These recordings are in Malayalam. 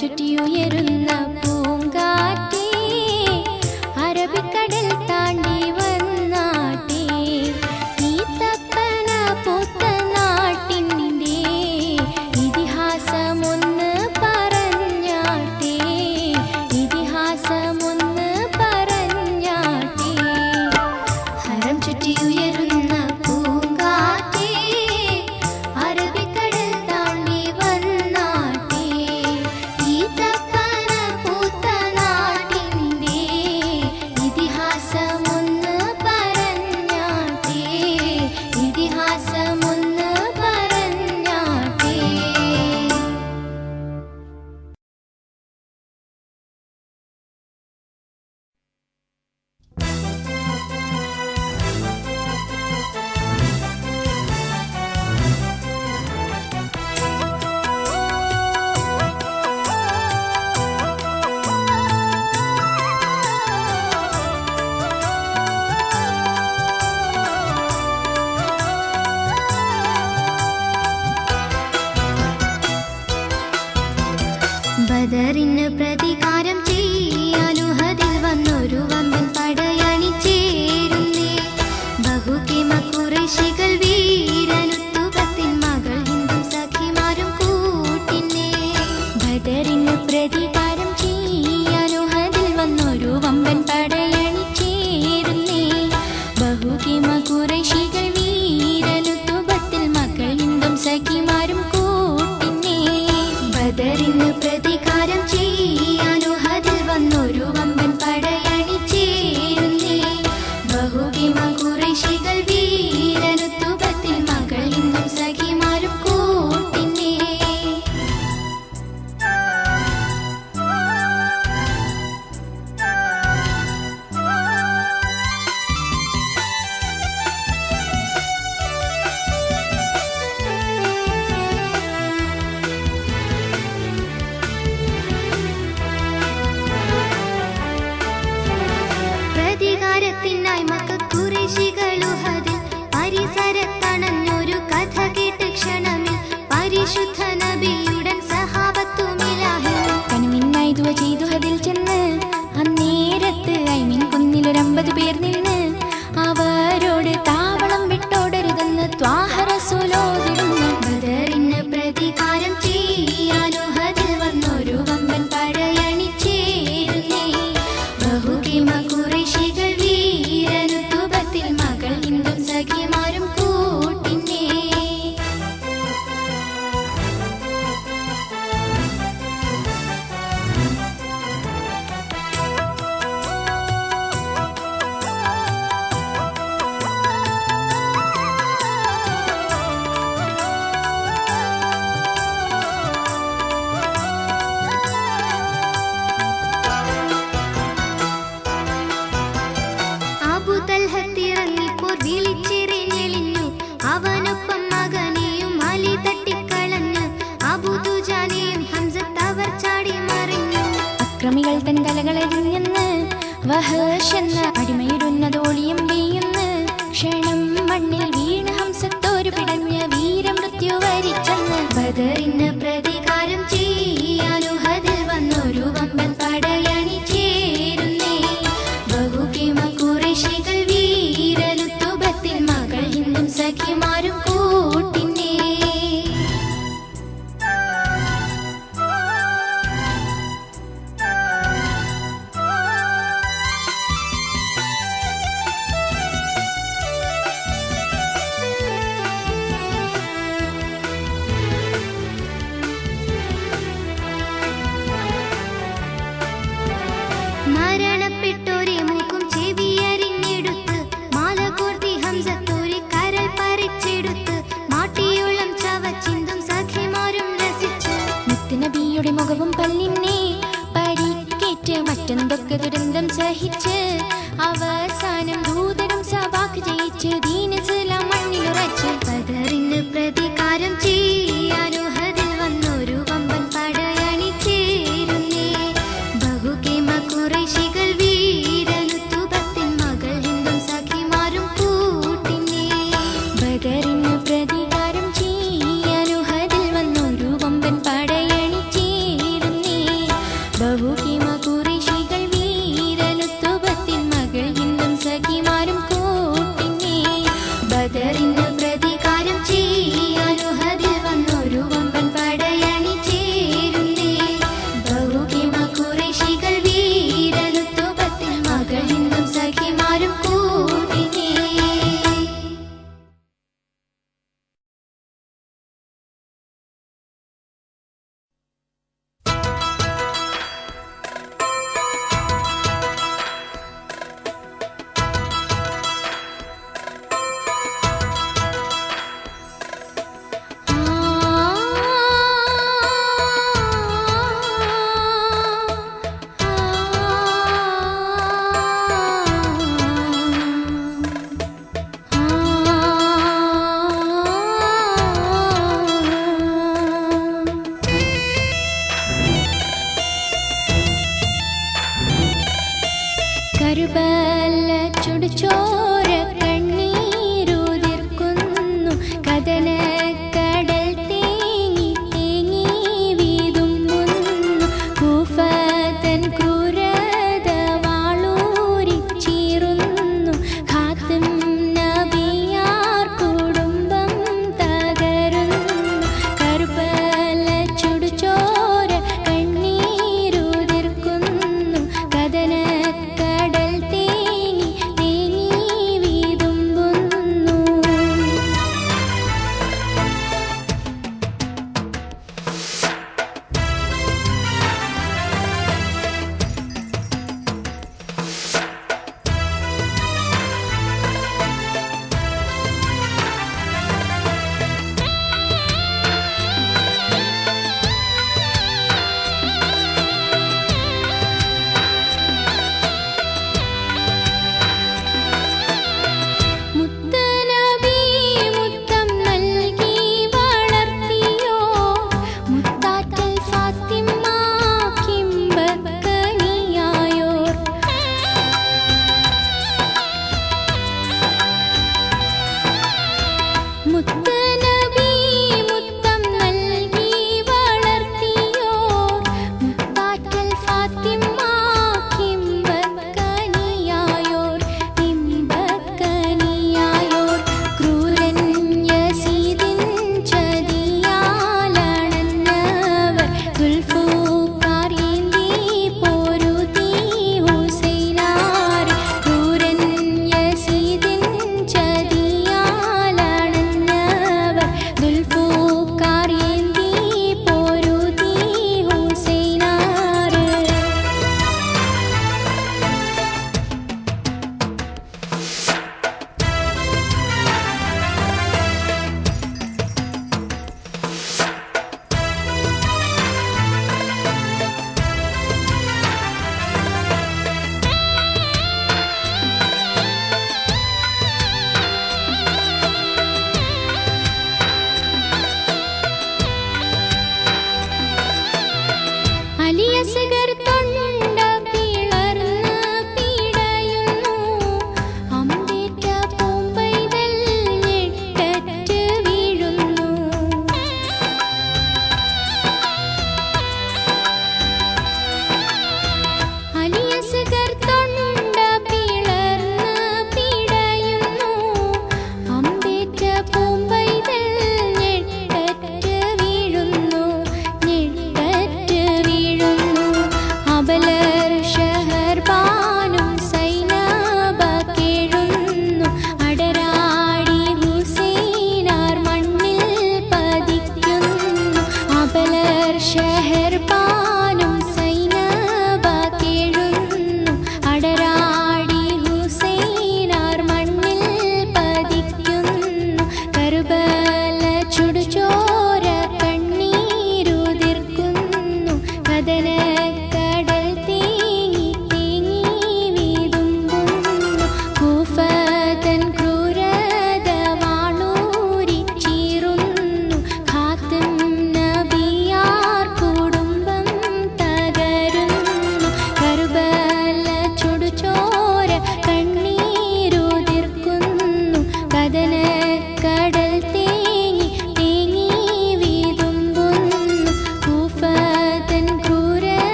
ചുറ്റിയുയരുന്ന പൂങ്കാറ്റേ, അറബിക്കടൽ താണ്ടി വന്നാട്ടേ, ഈ തപ്പന പൂത്ത നാട്ടിൻ്റെ ഇതിഹാസമൊന്ന് പറഞ്ഞാട്ടേ, ഇതിഹാസമൊന്ന് പറഞ്ഞാട്ടേ. ഹറം ചുറ്റിയുയരുന്ന പൂങ്കാറ്റേ, അറബിക്കടൽ താണ്ടി വന്നാട്ടേ, ഈ തപ്പന പൂത്ത നാട്ടിൻ്റെ ഇതിഹാസമൊന്ന് പറഞ്ഞാട്ടേ, ഇതിഹാസമൊന്ന് പറഞ്ഞാട്ടേ. ബദറിന് പ്രതികാരം ചെയ്യാനുഹദിൽ വന്നൊരു വമ്പൻ പടയണിച്ചേരുന്നേ, ബഹുകിമ ഖുറൈശികൾ വീരനുത്തുബത്തിൻ മകൾ ഹിന്ദു സഖിമാരും കൂട്ടിന്നേ. ബദറിന് പ്രതികാരം ചെയ്യാനുഹദിൽ വന്നൊരു വമ്പൻ പടയണിച്ചേരുന്നേ, ബഹുകിമ ഖുറൈശികൾ വീരനുത്തുബത്തിൽ മകൾ ഹിന്ദു സഖിമാരും കൂട്ടിന്നേ. ബദറിന് പ്രതികാരം ചെയ്യാനുഹദിൽ വന്നൊരു വമ്പൻ പടയണിച്ചേരുന്നേ, ബഹുകിമ ഖുറൈശികൾ വീരനുത്തുബത്തിൽ മകൾ ഹിന്ദു സഖിമാരും കൂട്ടിന്നേ. പ്രതികാരത്തിനായി മക്ക ഖുറൈശികളുഹദിൽ പരിസരത്തണഞ്ഞൊരു കഥ കേട്ട് ക്ഷണമിൽ പരിശുദ്ധ നബിയുടൻ സഹാബത്തുമിലാഹിൽ കനുമിന്നായി ദുആ ചെയ്തു ഹദിൽ ചെന്ന്. അന്നേരത്ത് ഐമിൻ കുന്നിലൊരു 50 പേർ നിന്ന് അവരോട് താവളം വിട്ടോടരുതെന്ന് ത്വാഹ റസൂലോതിടുന്നു. ബദറിന് പ്രതികാരം ചെയ്യാനുഹദിൽ വന്നൊരു വമ്പൻ പടയണിച്ചേരുന്നേ, ബഹുകിമ ഖുറൈശികൾ വീരനുത്തുബത്തിൽ മകൾ ഹിന്ദു സഖിമാരും കൂട്ടിന്നേ. അബൂതൽഹത്തിറങ്ങിപ്പോർ വിളിച്ചിറഞ്ഞെളിഞ്ഞു, അവനൊപ്പം മകനെയും അലി തട്ടിക്കളഞ്ഞ്, അബൂദുജാനെയും ഹംസത്ത് അവർ ചാടി മറിഞ്ഞു. അക്രമികൾ തൻ തലകളെറിഞ്ഞെന്ന് വഹശെന്ന അടിമയിരുന്നതോളിയും വീയുന്ന്, ക്ഷണം മണ്ണിൽ വീണ് ഹംസത്തോരു പിടഞ്ഞ വീരമൃത്യു വരിച്ചെന്ന്. ബദറിന് പ്രതികാരം ചെയ്യാനുഹദിൽ വന്നൊരു വമ്പൻ പടയണിച്ചേരുന്നേ, ബഹുകിമ ഖുറൈശികൾ വീരനുത്തുബത്തിൽ മകൾ ഹിന്ദു സഖിമാരും കൂട്ടിന്നേ. മരണപ്പെട്ടോരെ മൂക്കും ചെവിയരിഞ്ഞെടുത്ത്, മാല കോർത്തി ഹംസത്തോരെ കരൾ പറിച്ചെടുത്ത്, മാട്ടിയോളം ചവച്ചിന്തും സഖിമാരും രസിച്ച്. മുത്തുനബിയുടെ മുഖവും പല്ലിനെ പരിക്കേറ്റ് മറ്റെന്തൊക്കെ ദുരന്തം സഹിച്ച്, അവസാനം ദൂതരും സവാക്ക് ജയിച്ച് ദീൻ ഇസ്ലാം മണ്ണിലുറച്ച്. ബദറിന് പ്രതികാരം ചെയ്യാനുഹദിൽ വന്നൊരു വമ്പൻ പടയണിച്ചേരുന്നേ, ബഹുകിമ ഖുറൈശികൾ വീരനുത്തുബത്തിൽ മകൾ ഹിന്ദു സഖിമാരും കൂട്ടിന്നേ. ബദറിന് പ്രതികാരം ചെയ്യാനുഹദിൽ വന്നൊരു വമ്പൻ പടയണിച്ചേരുന്നേ, കരുബല ചുടുചോര കണ്ണീരുതിർക്കുന്നു കടൽ തേങ്ങി തേങ്ങി വീതുമ്പുന്നു കൂഫതൻ ക്രൂരത വാളൂരി ചീറുന്നു ഖാത്തിം നബിയാർ കുടുംബം തകരുന്നു കരുബല ചുടുചോര കണ്ണീരുതിർക്കുന്നു കടൽ തേങ്ങി തേങ്ങി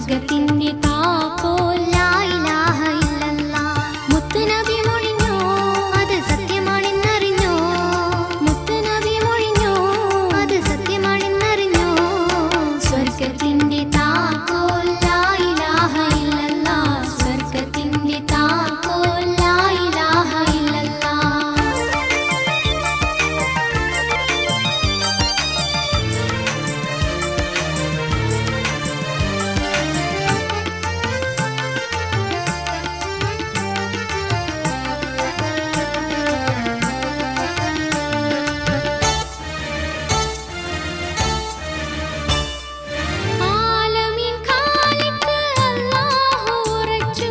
സ്വർഗത്തിന്റെ താക്കോൽ ലാ ഇലാഹ ഇല്ലല്ലാഹ്. മുത്തുനബി മൊഴിഞ്ഞോ അത് സത്യമാണെന്നറിഞ്ഞോ, മുത്തുനബി മൊഴിഞ്ഞോ അത് സത്യമാണെന്നറിഞ്ഞോ. സ്വർഗത്തിന്റെ താക്കോൽ ലാ ഇലാഹ ഇല്ലല്ലാഹ്, സ്വർഗത്തിന്റെ താക്കോൽ ലാ ഇലാഹ ഇല്ലല്ലാഹ്. ആലമീൻ ഖാലിഖ് അല്ലാഹു ഉറച്ചു,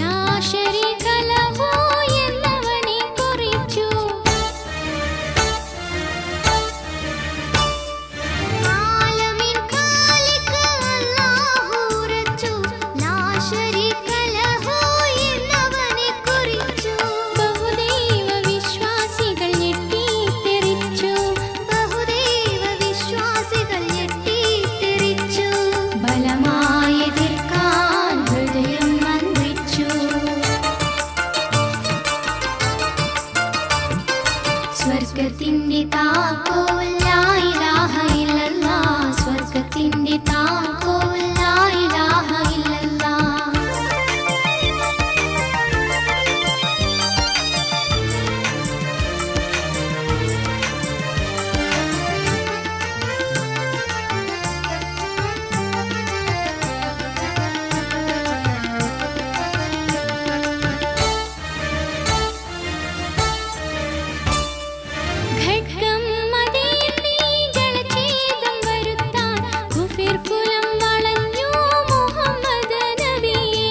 ലാ ശരീക ലഹു എന്നവനെ കുറിച്ചു. ആലമീൻ ഖാലിഖ് അല്ലാഹു ഉറച്ചു, ലാ ശരീക ലഹു എന്നവനെ കുറിച്ചു. ബഹുദൈവ വിശ്വാസികൾ ഞെട്ടിത്തെറിച്ചു, ബഹുദൈവ വിശ്വാസികൾ ഞെട്ടിത്തെറിച്ചു. ബലമായി എതിർക്കാൻ ഹൃദയം മന്ത്രിച്ചു. സ്വർഗത്തിന്റെ താക്കോൽ ലാ ഇലാഹ ഇല്ലല്ലാഹ്, സ്വർഗത്തിന്റെ താക്കോൽ ലാ ഇലാഹ ഇല്ലല്ലാഹ്. ഖഡ്ഗം മദീനീ ജലഛേദം വരുത്താൻ കുഫിർ കുലം വളഞ്ഞു മുഹമ്മദ് നബിയെ.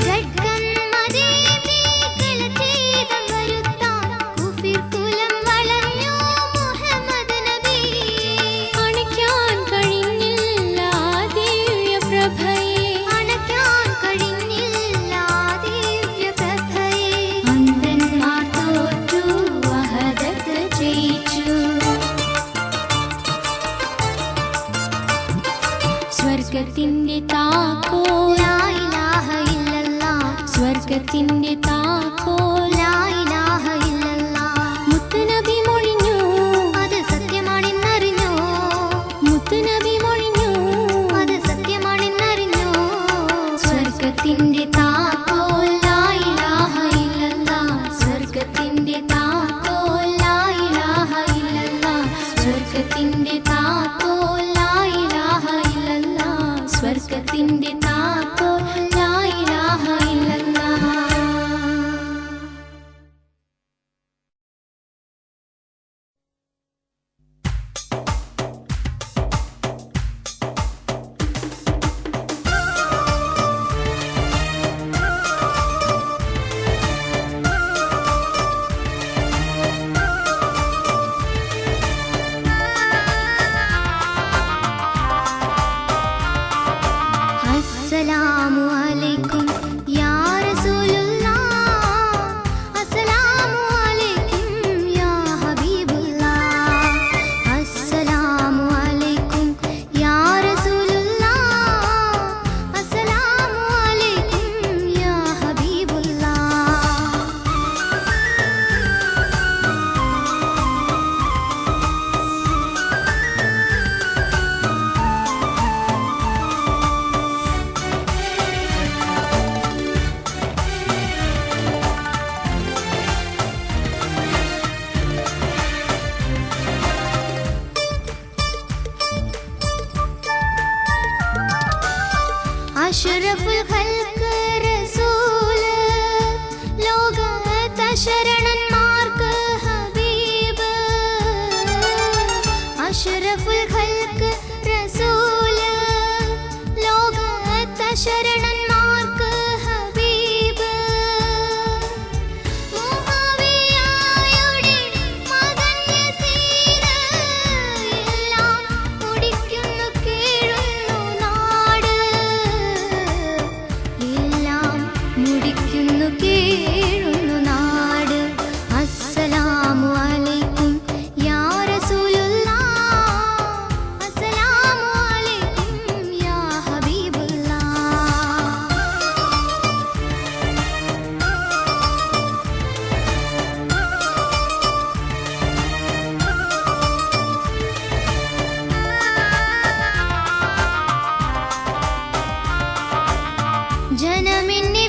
ഖഡ്ഗം മദീനീ ജലഛേദം വരുത്താൻ കുഫിർ കുലം വളഞ്ഞു മുഹമ്മദ് നബിയെ. അണയ്ക്കാൻ കഴിഞ്ഞില്ല ആ ദിവ്യപ്രഭയെ, അണയ്ക്കാൻ കഴിഞ്ഞില്ല ആ ദിവ്യപ്രഭയെ. അന്ധന്മാർ തോറ്റു വഹദത്ത് ജയിച്ചു. സ്വർഗത്തിന്റെ താക്കോൽ ലാ ഇലാഹ ഇല്ലല്ലാഹ്, സ്വർഗത്തിന്റെ താക്കോൽ ലാ ഇലാഹ ഇല്ലല്ലാഹ്. മുത്തുനബി മൊഴിഞ്ഞു അത് സത്യമാണെന്നറിഞ്ഞോ, മുത്തുനബി മൊഴിഞ്ഞു അത് സത്യമാണെന്നറിഞ്ഞോ. സ്വർഗത്തിന്റെ താക്കോൽ ലാ ഇലാഹ ഇല്ലല്ലാഹ്, സ്വർഗത്തിന്റെ താക്കോൽ ലാ ഇലാഹ ഇല്ലല്ലാഹ്, സ്വർഗത്തിന്റെ താക്കോൽ ലാ ഇലാഹ ഇല്ലല്ലാഹ്, സ്വർഗത്തിന്റെ താക്കോൽ ലാ ഇലാഹ ഇല്ലല്ലാഹ്. അസ്സലാമു അലൈക്കും യാ റസൂലുള്ളാഹ്, അസ്സലാമു അലൈക്കും യാ ഹബീബുള്ളാഹ്, അസ്സലാമു അലൈക്കും യാ റസൂലുള്ളാഹ്, അസ്സലാമു അലൈക്കും യാ ഹബീബുള്ളാഹ്. അഷ്റഫുൽ ഖൽഖ് റസൂല്, ലോകത്തെ ശരണന്മാർക്ക് ഹബീബ്. അഷ്റഫുൽ ഖൽഖ് റസൂല്, ലോകത്തെ ശരണന്മാർക്ക് ഹബീബ്. മുആവിയയുടെ മകൻ യസീര്, എല്ലാം മുടിക്കുന്നു കീഴുന്നു നാട്, എല്ലാം മുടിക്കുന്നു കീഴുന്നു നാട്. അസ്സലാമു അലൈക്കും യാ റസൂലുള്ളാഹ്, ജനമെന്നെ